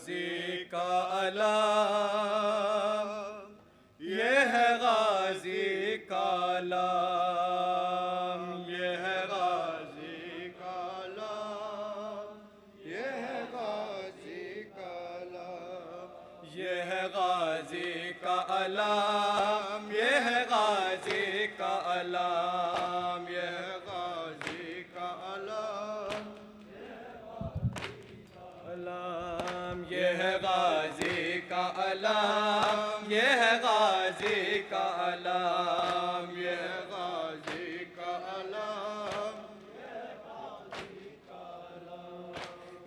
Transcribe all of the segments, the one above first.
गाजी का अलाम, ये है गाजी का अलाम, ये है गाजी का अलाम, ये है गाजी का अलाम, ये है गाजी का अलाम, ये है गाजी का अलाम, ये है गाजी का अलाम, ये है गाजी का अलाम, ये है गाजी का अलाम, ये है गाजी का अलाम,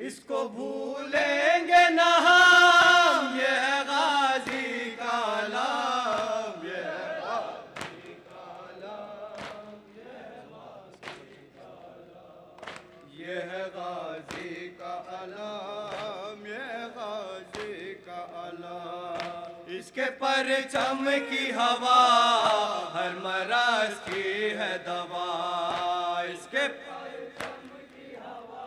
इसको भूलेंगे न हम, ये है गाजी का अलाम, ये है गाजी का अलाम, ये है गाजी का अलाम, ये है गाजी का अलाम। इसके परचम की हवा हर मराज की है दवा, इसके परचम की हवा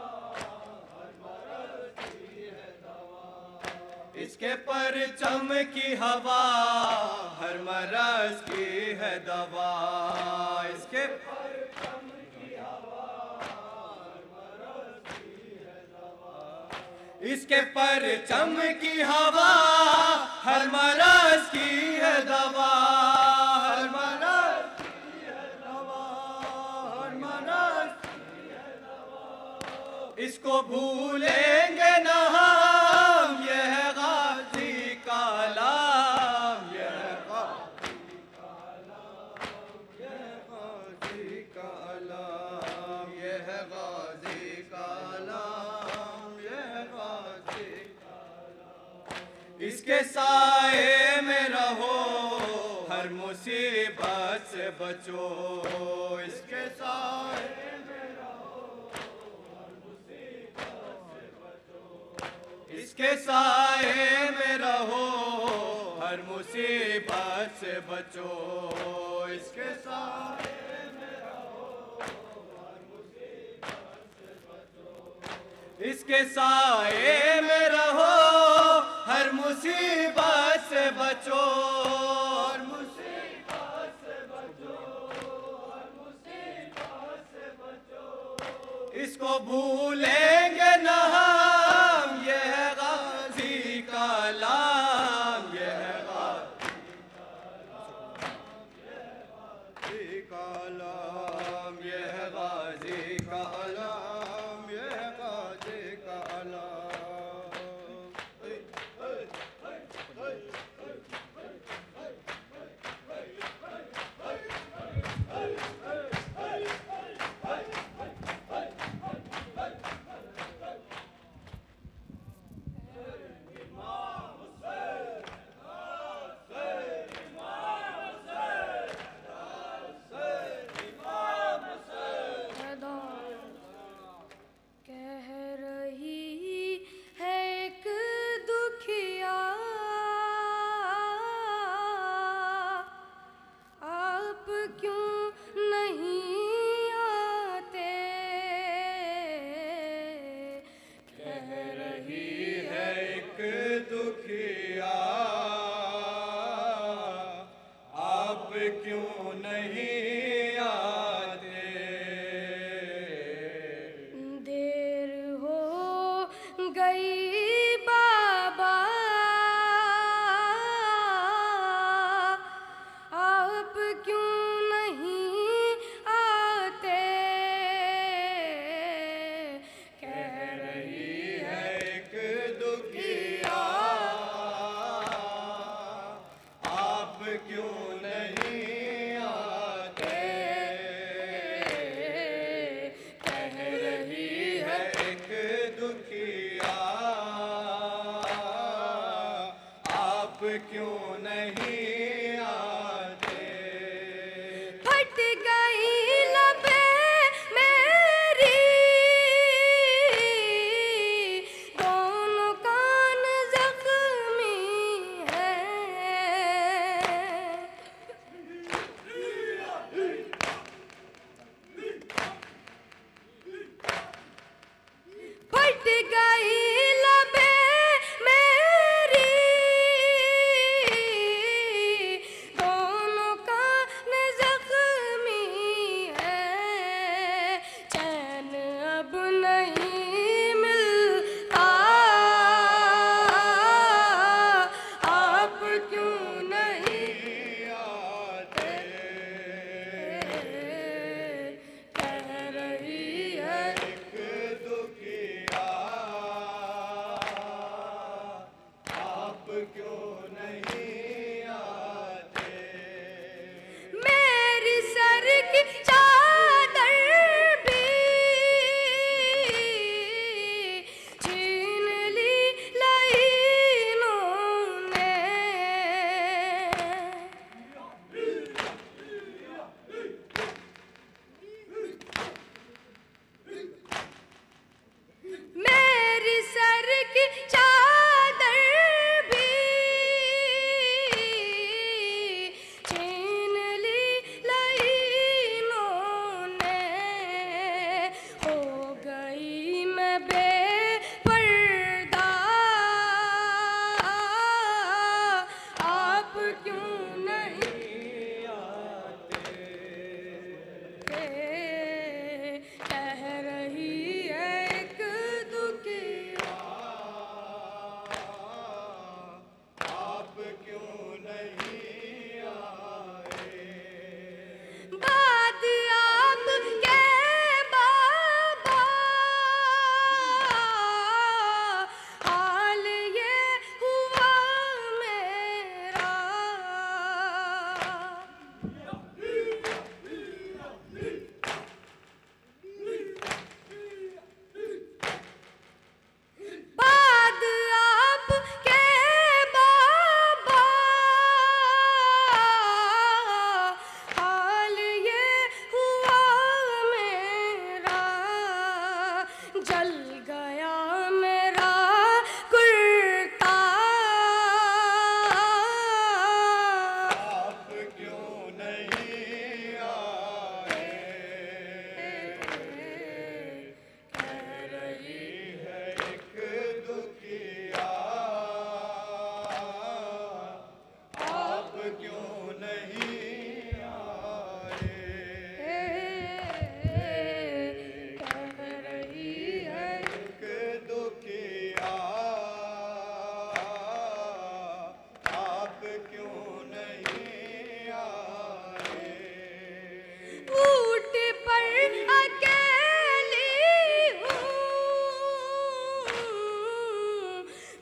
हर मराज की है दवा, इसके परचम की हवा हर मराज की है दवा, इसके परचम की हवा हर मराज की है दवा, इसके परचम की हवा हर मराज की है दवा, हर मराज की है दवा, हर मराज की है दवा, इसको भूलेंगे न हम, ये है गाजी का अलाम, ये है गाजी का अलाम, ये है गाजी का अलाम, ये है गाजी का अलाम, ये है गाजी का अलाम। इसके साए में रहो हर मुसीबत से बचो, इसके साए में रहो हर मुसीबत से बचो, इसके साए में रहो हर मुसीबत से बचो, इसके साए में रहो हर मुसीबत से बचो, इसके साए में रहो हर मुसीबत से बचो, हर मुसीबत से बचो, हर मुसीबत से बचो, इसको भूलेंगे न हम, ये है गाजी का अलाम, ये है गाजी का अलाम, ये है गाजी का अलाम, ये है गाजी का अलाम। कह रही है एक दुखिया, आप क्यों नहीं आते, कह रही है एक दुखिया, आप क्यों नहीं आते, देर हो गई बाबा, आप क्यों नहीं आते, कह रही है एक दुखिया, आप क्यों नहीं आते, कह रही है एक दुखिया, आप क्यों नहीं आते, फट गई लबें मेरी, दोनों कान जख्मी हैं, फट गई लबें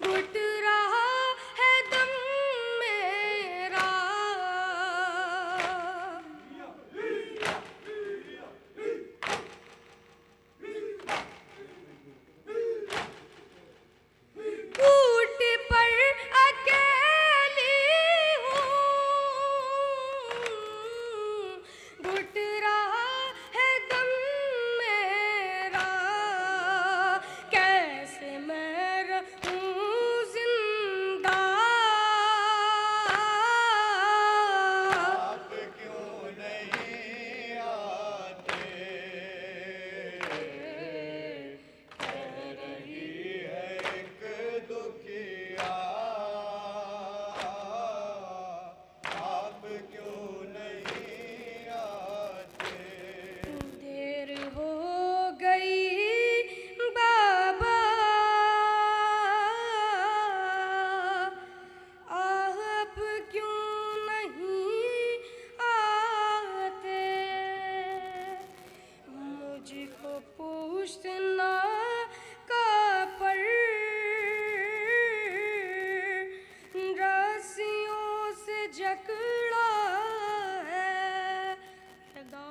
घुट रहा है दम मेरा। ऊंट पर अकेली हूँ, घुट रहा है दम मेरा। कैसे मैं रहूं जिंदा। आप क्यों नहीं आते, कह रही है एक दुखिया। आप क्यों नहीं आते, देर हो गई बाबा, आप क्यों नहीं आते। मुझको पूछना का पर रस्सियों से जकड़ा है खुदा।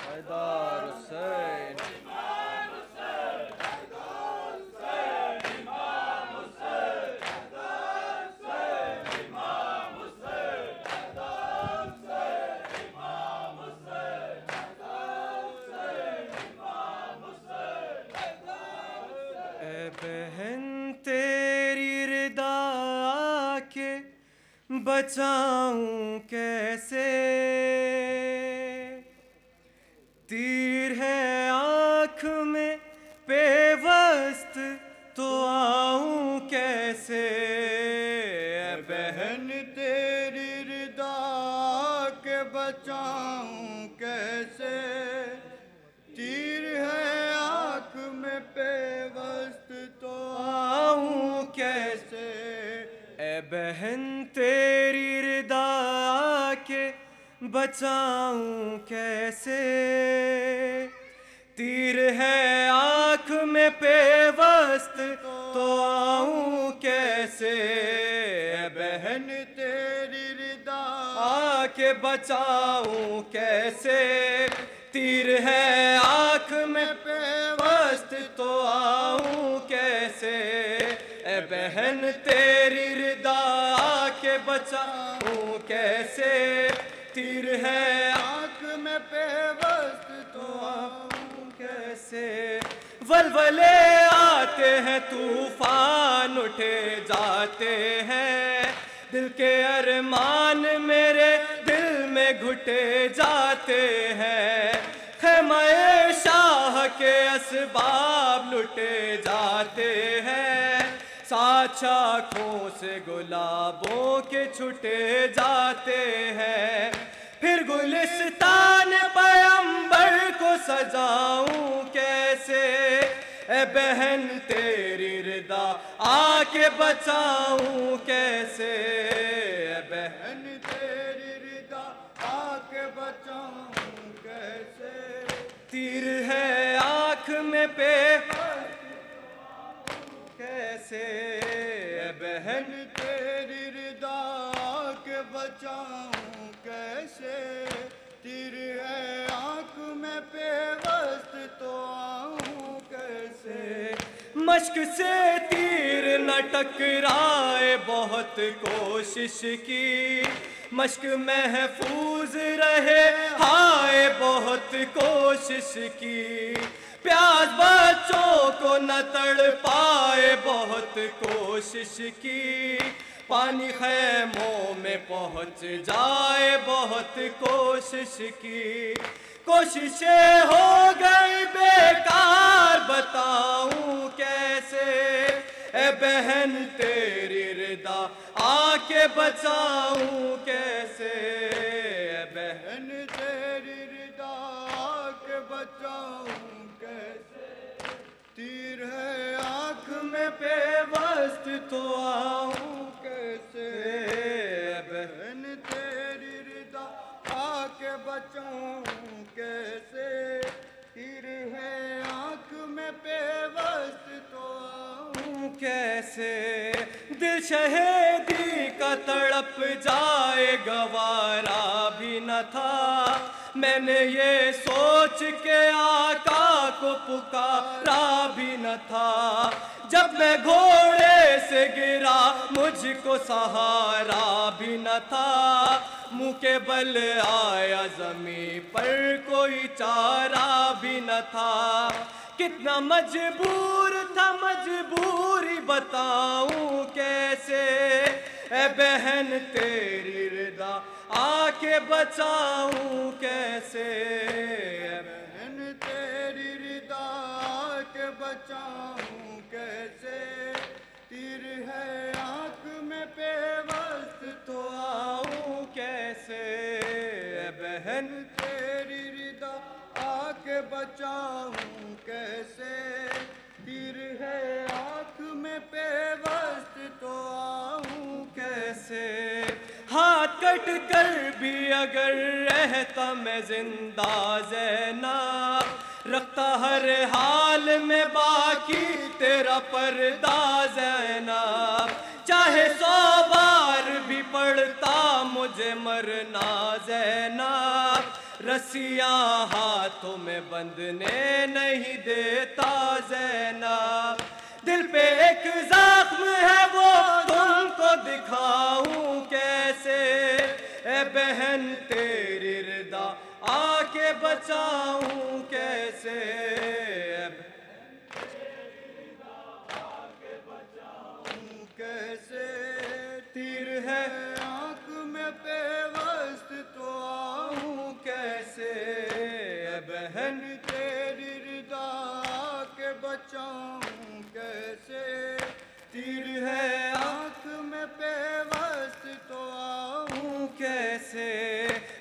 हैदर हुसैन। ए बहन तेरी रिदा के बचाऊं कैसे, तीर है आँख में पेवस्त तो आऊं कैसे। ए बहन तेरी रिदा के बचाऊं कैसे, तीर है आँख में पेवस्त तो आऊं कैसे। ए बहन तेरी रिदा के बचाऊं कैसे, तीर है आँख में पेवस्त तो आऊं कैसे। ए बहन तेरी रिदा आके बचाऊं कैसे, तीर है आँख में पेवस्त तो आऊं कैसे। ए बहन तेरी रिदा के बचाऊं कैसे, तीर है आँख में पेवस्त तो आऊं कैसे। वलवले आते हैं तूफान उठे जाते हैं, दिल के अरमान मेरे दिल में घुटे जाते हैं। खैमाए शाह के असबाब लुटे जाते हैं, साथ आँखों से गुलाबों के छुटे जाते हैं। फिर गुलिस्तान पैगंबर को सजाऊं कैसे, ए बहन तेरी रिदा आके बचाऊं कैसे। ए बहन बहन तेरी रिदा आके बचाऊं कैसे, तीर है आँख में पे कैसे। ए बहन बहन तेरी रिदा के बचाऊं कैसे, तीर है आँख में पेवस्त तो आऊं कैसे। मश्क से तीर न टकराए बहुत कोशिश की, मश्क महफूज रहे हाय बहुत कोशिश की। प्यास बच्चों को न तड़ पाए बहुत कोशिश की, पानी खैमों में पहुंच जाए बहुत कोशिश की। कोशिशें हो गई बेकार बताऊं कैसे, ए बहन तेरी रिदा आके बचाऊं कैसे। ए बहन बहन तेरी रिदा के बचाऊं कैसे, तीर है आँख में पेवस्त तो आऊं कैसे। दिल शहीदी का तड़प जाए गवारा भी न था। मैंने ये सोच के आका को पुकारा भी न था। जब मैं घोड़े से गिरा मुझको सहारा भी न था। मुंह के बल आया ज़मीं पर कोई चारा भी न था। कितना मजबूर था, मजबूरी बताऊं कैसे। ए बहन तेरी रिदा आके बचाऊं कैसे। ए बहन तेरी रिदा आके बचाऊं कैसे। तीर है आँख में पेवस्त तो आऊं कैसे। ए बहन तेरी रिदा आके बचाऊं कैसे। तीर है आँख में पेवस्त तो आऊं कैसे। हाथ कट कर भी अगर रहता मैं जिंदा ज़ैनब, रखता हर हाल में बाकी तेरा पर्दा ज़ैनब। चाहे 100 बार भी पड़ता मुझे मरना ज़ैनब, रस्सियाँ हाथों में बंधने नहीं देता ज़ैनब। दिल पे एक जख्म है वो तुमको दिखाऊं कैसे। ए बहन तेरी रिदा आके बचाऊं कैसे। कैसे। तीर है आँख में पेवस्त तो आऊं कैसे। ए बहन तेरी रिदा के बचाऊं कैसे। तीर है आँख में पेवस्त तो आऊं कैसे।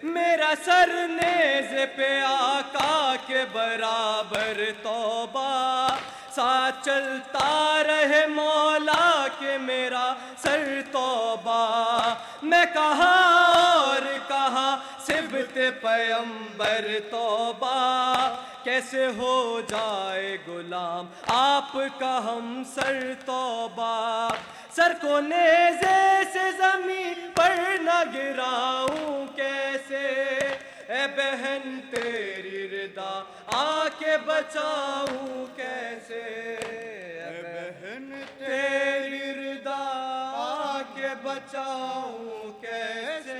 मेरा सर नेज़ पे आका के बराबर तौबा, साथ चलता रहे मौला के मेरा सर तौबा। मैं कहाँ और कहाँ सिबते पैगंबर तौबा, कैसे हो जाए गुलाम आपका हम सर तौबा। सर को नेज़े से ज़मीन पर न गिराऊं कैसे। ए बहन तेरी रिदा आके बचाऊं कैसे। ए बहन तेरी रिदा आके बचाऊं कैसे।